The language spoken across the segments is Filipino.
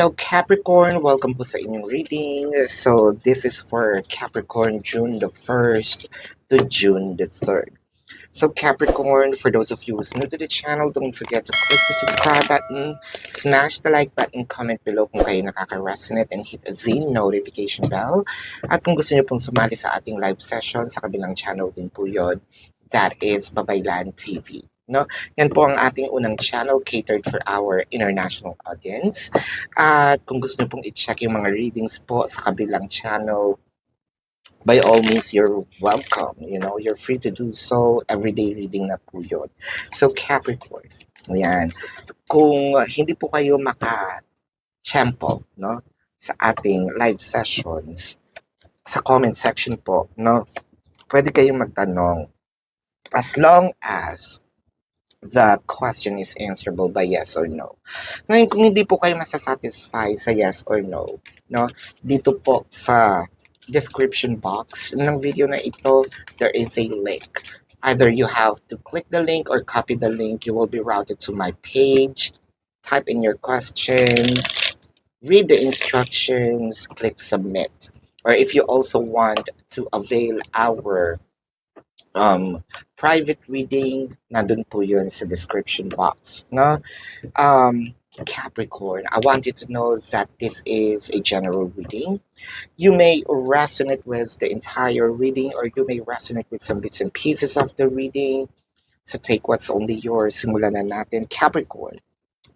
Hello Capricorn, welcome po sa inyong reading. So this is for Capricorn June the 1st to June the 3rd. So Capricorn, for those of you who's new to the channel, don't forget to click the subscribe button, smash the like button, comment below kung kayo nakaka-resonate, and hit the notification bell. At kung gusto niyo pong sumali sa ating live session, sa kabilang channel din po yun, that is Babaylan TV. No? Yan po ang ating unang channel catered for our international audience. At kung gusto niyo pong i-check yung mga readings po sa kabilang channel, by all means, you're welcome. You're free to do so. Everyday reading na po yun. So, Capricorn, yan. Kung hindi po kayo maka-tempo, no, sa ating live sessions, sa comment section po, no, pwede kayong magtanong as long as the question is answerable by yes or no. Ngayon, kung hindi po kayo masasatisfy sa yes or no, dito po sa description box ng video na ito, there is a link. Either you have to click the link or copy the link. You will be routed to my page. Type in your question, read the instructions, click submit. Or if you also want to avail our private reading, nandun po yun sa description box. No? Capricorn, I want you to know that this is a general reading. You may resonate with the entire reading or you may resonate with some bits and pieces of the reading. So take what's only yours. Simulan na natin. Capricorn.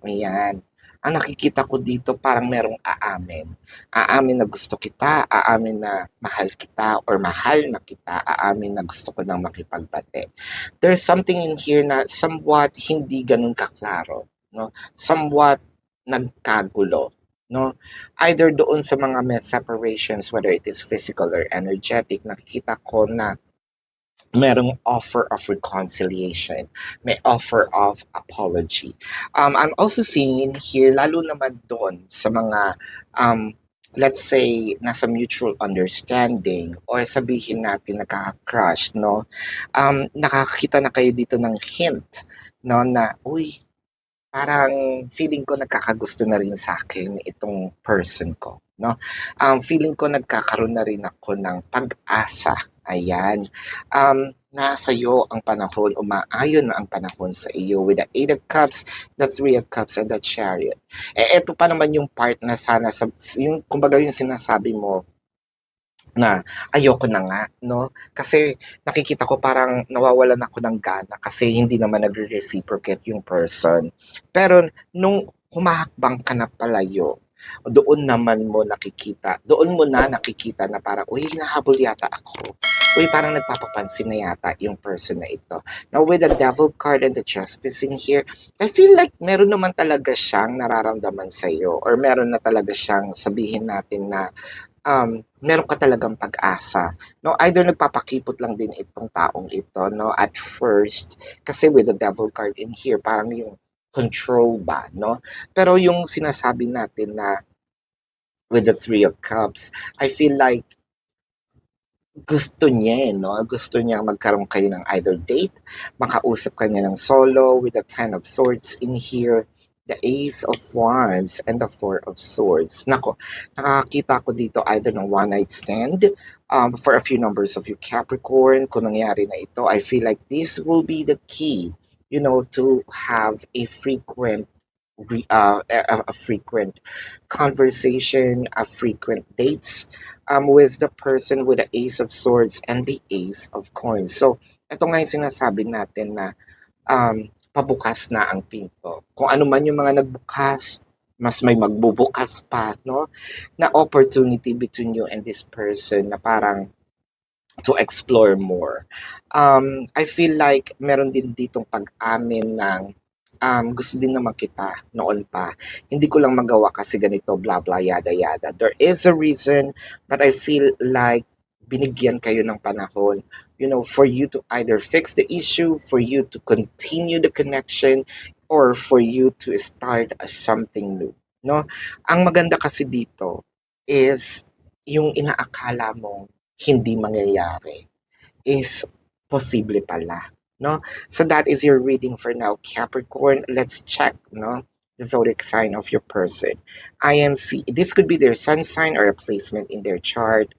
Ayan. Ang nakikita ko dito parang merong aamin. Aamin na gusto kita, aamin na mahal kita, or mahal na kita, aamin na gusto ko nang makipagbate. There's something in here na somewhat hindi ganun kaklaro, no? Somewhat nagkagulo, no? Either doon sa mga may separations, whether it is physical or energetic, nakikita ko na merong offer of reconciliation, may offer of apology. I'm also seeing in here, lalo naman doon sa mga, let's say, nasa mutual understanding or sabihin natin nakaka-crush, no? Nakakita na kayo dito ng hint, no, na, uy, parang feeling ko nagkakagusto na rin sa akin itong person ko, no? Feeling ko nagkakaroon na rin ako ng pag-asa. Ayan. Nasa iyo ang panahon, umaayon na ang panahon sa iyo with the 8 of Cups, the 3 of Cups, and the Chariot. Ito pa naman yung part na sana, yung, kumbaga yung sinasabi mo, na ayoko na nga, no? Kasi nakikita ko parang nawawalan ako ng gana kasi hindi naman nagre-reciprocate yung person. Pero nung humahakbang ka na palayo, doon mo na nakikita na parang, uy, hinahabol yata ako. Uy, parang nagpapapansin na yata yung person na ito. Now, with the Devil card and the Justice in here, I feel like meron naman talaga siyang nararamdaman sa'yo or meron na talaga siyang sabihin natin na meron ka talagang pag-asa, no? Either nagpapakipot lang din itong taong ito, no? At first, kasi with the Devil card in here, parang yung control ba, no? Pero yung sinasabi natin na with the 3 of Cups, I feel like gusto niya, no? Gusto niya magkaroon kayo ng either date, makausap ka niya ng solo with the 10 of Swords in here, the Ace of Wands, and the 4 of Swords. Nako, nakakita ko dito either ng one night stand. For a few numbers of you Capricorn, kung nangyari na ito, I feel like this will be the key, to have a frequent a frequent conversation, a frequent dates with the person with the Ace of Swords and the Ace of Coins. So, ito nga yung sinasabi natin na pabukas na ang pinto. Kung ano man yung mga nagbukas, mas may magbubukas pa, no? Na opportunity between you and this person na parang to explore more. I feel like meron din ditong pag-amin ng gusto din naman kita noon pa. Hindi ko lang magawa kasi ganito, blah, blah, yada, yada. There is a reason, but I feel like binigyan kayo ng panahon, for you to either fix the issue, for you to continue the connection, or for you to start something new, no? Ang maganda kasi dito is yung inaakala mong hindi mangyayari is posible pala, no? So that is your reading for now, Capricorn. Let's check, no, the zodiac sign of your person. This could be their sun sign or a placement in their chart.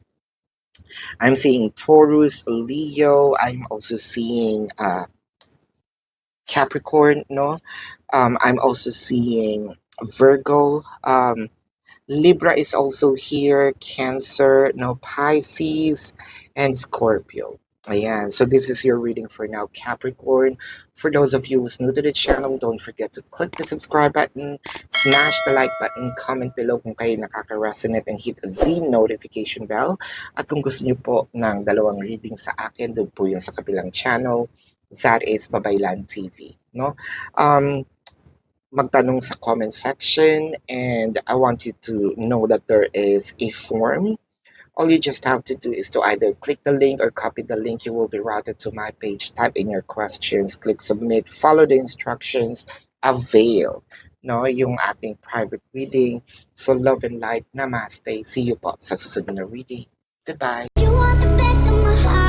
I'm seeing Taurus, Leo. I'm also seeing Capricorn, no? I'm also seeing Virgo. Libra is also here, Cancer, no, Pisces, and Scorpio. Ayan, so this is your reading for now, Capricorn. For those of you who's new to the channel, don't forget to click the subscribe button, smash the like button, comment below kung kayo nakaka-resonate, and hit the notification bell. At kung gusto niyo po ng dalawang reading sa akin, doon po yun sa kabilang channel. That is Babaylan TV. No? Magtanong sa comment section, and I want you to know that there is a form. All you just have to do is to either click the link or copy the link. You will be routed to my page. Type in your questions, click submit, follow the instructions, avail no yung ating private reading. So love and light, namaste. See you po sa susunod na reading. Goodbye. You want the best of my heart.